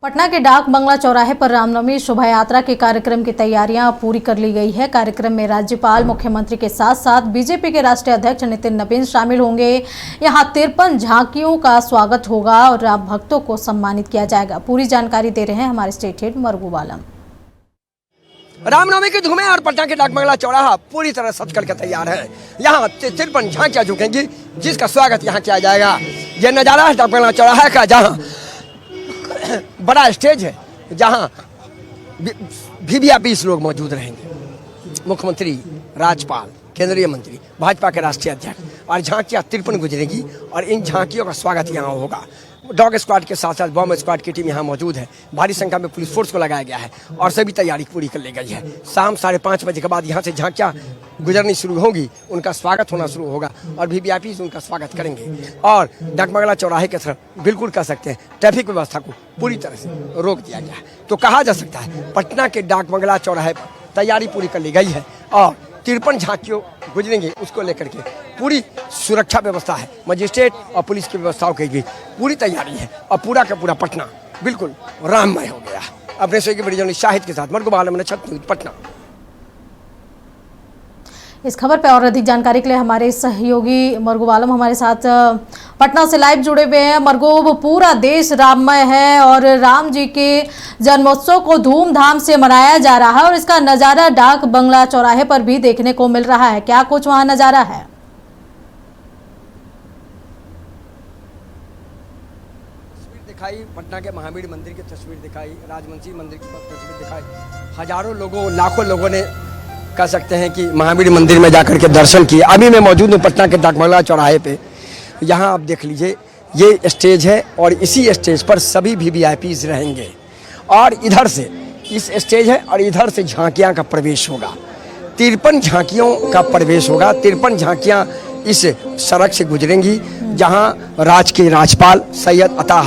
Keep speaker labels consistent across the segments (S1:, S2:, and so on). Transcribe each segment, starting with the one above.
S1: पटना के डाक बंगला चौराहे पर रामनवमी शोभा यात्रा के कार्यक्रम की तैयारियां पूरी कर ली गई है। कार्यक्रम में राज्यपाल, मुख्यमंत्री के साथ साथ बीजेपी के राष्ट्रीय अध्यक्ष नितिन नबीन शामिल होंगे। यहां 53 झांकियों का स्वागत होगा और राम भक्तों को सम्मानित किया जाएगा। पूरी जानकारी दे रहे हैं हमारे स्टेट हेड मरगूब आलम।
S2: रामनवमी की धूमें और पटना के डाक बंगला चौराहा पूरी तरह सज करके तैयार है। यहाँ 53 झांकियां झुकेंगी, जिसका स्वागत यहाँ किया जाएगा। यह नजारा है डाक बंगला चौराहा का, जहाँ बड़ा स्टेज है, जहाँ भी लोग मौजूद रहेंगे। मुख्यमंत्री, राज्यपाल, केंद्रीय मंत्री, भाजपा के राष्ट्रीय अध्यक्ष और झांकियां 53 गुजरेगी और इन झांकियों का स्वागत यहाँ होगा। डॉग स्क्वाड के साथ साथ बॉम्ब स्क्वाड की टीम यहाँ मौजूद है। भारी संख्या में पुलिस फोर्स को लगाया गया है और सभी तैयारी पूरी कर ली गई है। शाम 5:30 बजे के बाद यहाँ से झांकियां गुजरनी शुरू होगी, उनका स्वागत होना शुरू होगा और वीवीआईपी उनका स्वागत करेंगे। और डाक बंगला चौराहे के तरफ बिल्कुल कह सकते हैं ट्रैफिक व्यवस्था को पूरी तरह से रोक दिया गया है। तो कहा जा सकता है पटना के डाक बंगला चौराहे पर तैयारी पूरी कर ली गई है और 53 झांकियों गुजरेंगे, उसको लेकर के पूरी सुरक्षा व्यवस्था है। मजिस्ट्रेट और पुलिस की व्यवस्थाओं की भी पूरी तैयारी है और पूरा का पूरा पटना बिल्कुल राममय हो गया। अपने सहयोगी बड़ी शाहिद के साथ मरगूब आलम, छत पटना।
S1: इस खबर पर और अधिक जानकारी के लिए हमारे सहयोगी मरगूब आलम हमारे साथ पटना से लाइव जुड़े हुए हैं। मरगूब, पूरा देश राममय है और राम जी के जन्मोत्सव को धूमधाम से मनाया जा रहा है और इसका नज़ारा डाक बंगला चौराहे पर भी देखने को मिल रहा है। क्या कुछ वहां नज़ारा है?
S2: तस्वीर दिखाई, पटना के महावीर मंदिर की तस्वीर दिखाई, राजवंशी मंदिर की तस्वीर दिखाई। हजारों लोगों, लाखों लोगों ने कह सकते हैं कि महावीर मंदिर में जाकर के दर्शन किए। अभी मैं मौजूद हूँ पटना के डाक बंगला चौराहे पे। यहाँ आप देख लीजिए, ये स्टेज है और इसी स्टेज पर सभी वीवीआईपीज रहेंगे और इधर से इस स्टेज है और इधर से झांकियाँ का प्रवेश होगा। 53 झांकियों का प्रवेश होगा। 53 झांकियाँ इस सड़क से गुजरेंगी, जहाँ राज्य के राज्यपाल सैयद अता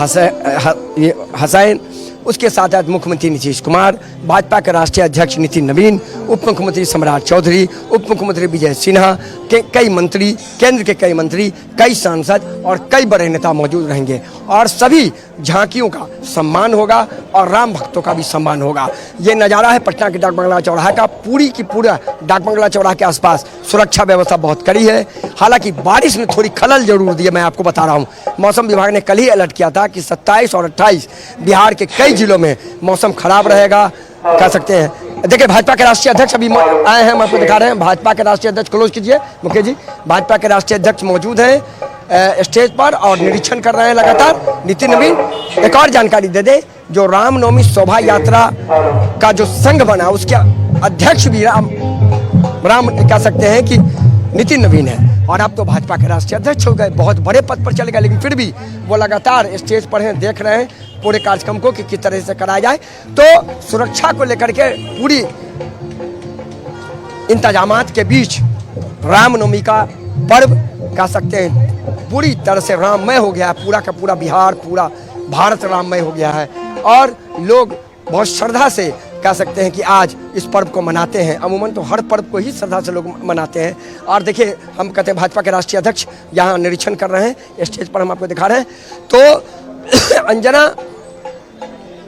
S2: हसैन, उसके साथ साथ मुख्यमंत्री नीतीश कुमार, भाजपा के राष्ट्रीय अध्यक्ष नितिन नबीन, उप मुख्यमंत्री सम्राट चौधरी, उप मुख्यमंत्री विजय सिन्हा के कई मंत्री, केंद्र के कई मंत्री, कई सांसद और कई बड़े नेता मौजूद रहेंगे और सभी झांकियों का सम्मान होगा और राम भक्तों का भी सम्मान होगा। ये नज़ारा है पटना के डाक बंगला चौराहा का। पूरी की पूरा डाक बंगला चौराहा के आसपास सुरक्षा व्यवस्था बहुत कड़ी है। हालांकि बारिश ने थोड़ी खलल जरूर दी है, मैं आपको बता रहा हूँ। मौसम विभाग ने कल ही अलर्ट किया था कि 27 और 28 बिहार के कई जिलों में मौसम खराब रहेगा, कह सकते हैं। देखिए, भाजपा के राष्ट्रीय अध्यक्ष अभी आए हैं, हम आपको दिखा रहे हैं। भाजपा के राष्ट्रीय अध्यक्ष, क्लोज कीजिए मुकेश जी। भाजपा के राष्ट्रीय अध्यक्ष मौजूद हैं स्टेज पर और निरीक्षण कर रहे हैं लगातार। नितिन नबीन, एक और जानकारी दे दे, जो रामनवमी शोभा यात्रा का जो संघ बना, उसके अध्यक्ष भी राम कह सकते हैं कि नितिन नबीन है और अब तो भाजपा के राष्ट्रीय अध्यक्ष हो गए, बहुत बड़े पद पर चले गए, लेकिन फिर भी वो लगातार स्टेज पर हैं, देख रहे हैं पूरे कार्यक्रम को कि किस तरह से कराया जाए। तो सुरक्षा को लेकर के पूरी इंतजामात के बीच रामनवमी का पर्व कह सकते हैं पूरी तरह से राममय हो गया है। पूरा का पूरा बिहार, पूरा भारत राममय हो गया है और लोग बहुत श्रद्धा से कह सकते हैं कि आज इस पर्व को मनाते हैं। अमूमन तो हर पर्व को ही श्रद्धा से लोग मनाते हैं। और देखिए, हम कहते हैं भाजपा के राष्ट्रीय अध्यक्ष यहाँ निरीक्षण कर रहे हैं, स्टेज पर हम आपको दिखा रहे हैं। तो अंजना,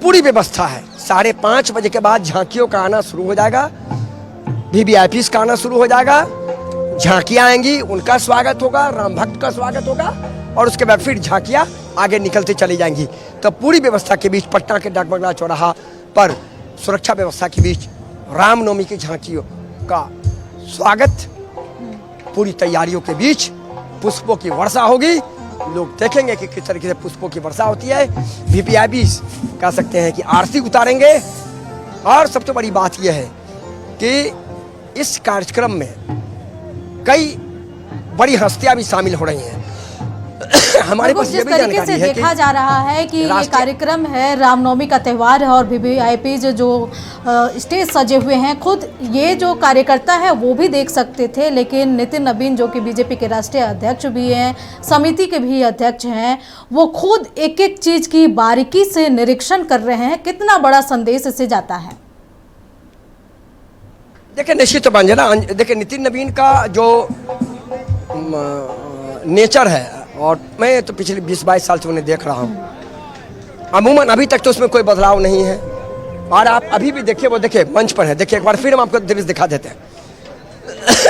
S2: पूरी व्यवस्था है। 5:30 बजे के बाद झांकियों का आना शुरू हो जाएगा, वीवीआईपीज का आना शुरू हो जाएगा। झांकियाँ आएंगी, उनका स्वागत होगा, राम भक्त का स्वागत होगा और उसके बाद फिर झांकियाँ आगे निकलते चली जाएंगी। तो पूरी व्यवस्था के बीच पटना के डाक बंगला चौराहा पर सुरक्षा व्यवस्था के बीच रामनवमी की झांकियों का स्वागत, पूरी तैयारियों के बीच पुष्पों की वर्षा होगी। लोग देखेंगे कि किस तरीके से पुष्पों की वर्षा होती है। वीवीआईपी कह सकते हैं कि आरती उतारेंगे और सबसे बड़ी बात यह है कि इस कार्यक्रम में कई बड़ी हस्तियां भी शामिल हो रही हैं। हमारे पास
S1: जिस तरीके से देखा जा रहा है कि ये कार्यक्रम है, रामनवमी का त्यौहार है और वीवीआईपी जो स्टेज सजे हुए हैं, खुद ये जो कार्यकर्ता है वो भी देख सकते थे, लेकिन नितिन नबीन जो कि बीजेपी के राष्ट्रीय अध्यक्ष भी हैं, समिति के भी अध्यक्ष हैं, वो खुद एक एक चीज की बारीकी से निरीक्षण कर रहे हैं। कितना बड़ा संदेश इससे जाता है?
S2: देखिए, निश्चित बन जाना। देखिए, नितिन नबीन का जो नेचर है और मैं तो पिछले 20-22 साल से उन्हें देख रहा हूँ, अमूमन अभी तक तो उसमें कोई बदलाव नहीं है। और आप अभी भी देखिए, वो देखिए मंच पर है, देखिए एक बार फिर हम आपको दृश्य दिखा देते हैं।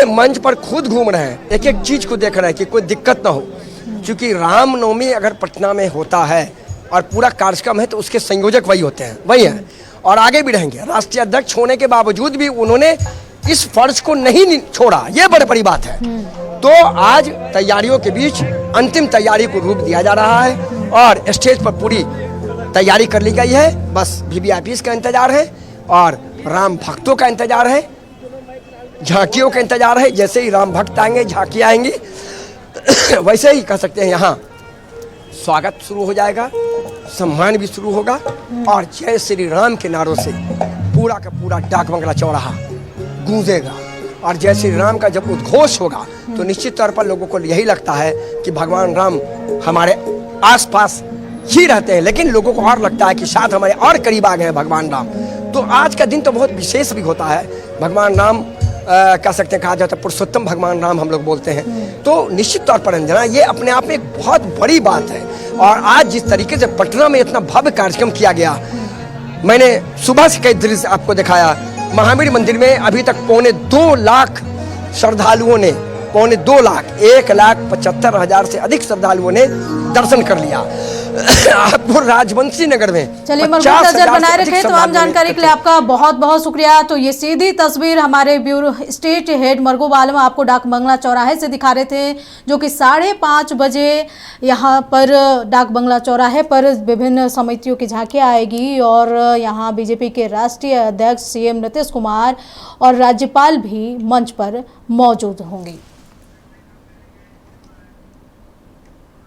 S2: मंच पर खुद घूम रहे हैं, एक एक चीज को देख रहे हैं कि कोई दिक्कत ना हो, क्योंकि रामनवमी अगर पटना में होता है और पूरा कार्यक्रम है तो उसके संयोजक वही होते हैं, वही है और आगे भी रहेंगे। राष्ट्रीय अध्यक्ष होने के बावजूद भी उन्होंने इस फर्ज को नहीं छोड़ा, ये बड़ी बात है। तो आज तैयारियों के बीच अंतिम तैयारी को रूप दिया जा रहा है और स्टेज पर पूरी तैयारी कर ली गई है। बस वीवीआईपी का इंतजार है और राम भक्तों का इंतजार है, झांकियों का इंतजार है। जैसे ही राम भक्त आएंगे, झांकी आएंगी, वैसे ही कह सकते हैं यहाँ स्वागत शुरू हो जाएगा, सम्मान भी शुरू होगा और जय श्री राम के नारों से पूरा का पूरा डाक बंगला चौराहा गूंजेगा। और जय श्री राम का जब उद्घोष होगा तो निश्चित तौर पर लोगों को यही लगता है कि भगवान राम हमारे आसपास ही रहते हैं, लेकिन लोगों को और लगता है कि साथ हमारे और करीब आ गए हैं भगवान राम। तो आज का दिन तो बहुत विशेष भी होता है। भगवान राम कह सकते हैं, कहा जाता है पुरुषोत्तम भगवान राम हम लोग बोलते हैं। तो निश्चित तौर पर अंजना, ये अपने आप में एक बहुत बड़ी बात है। और आज जिस तरीके से पटना में इतना भव्य कार्यक्रम किया गया, मैंने सुबह से कई दृश्य आपको दिखाया। महावीर मंदिर में अभी तक 2.25 लाख श्रद्धालुओं ने, 2.25 लाख, 1,75,000 से अधिक श्रद्धालुओं ने दर्शन कर लिया। आपको राजवंशी नगर में
S1: चलिए, मरकूब नजर बनाए रखें। तमाम जानकारी के लिए आपका बहुत बहुत शुक्रिया। तो ये सीधी तस्वीर हमारे ब्यूरो स्टेट हेड मरकूब आलम आपको डाक बंगला चौराहे से दिखा रहे थे, जो कि 5:30 बजे यहाँ पर डाक बंगला चौराहे पर विभिन्न समितियों की झांकियाँ आएगी और यहाँ बीजेपी के राष्ट्रीय अध्यक्ष CM नीतीश कुमार और राज्यपाल भी मंच पर मौजूद होंगे।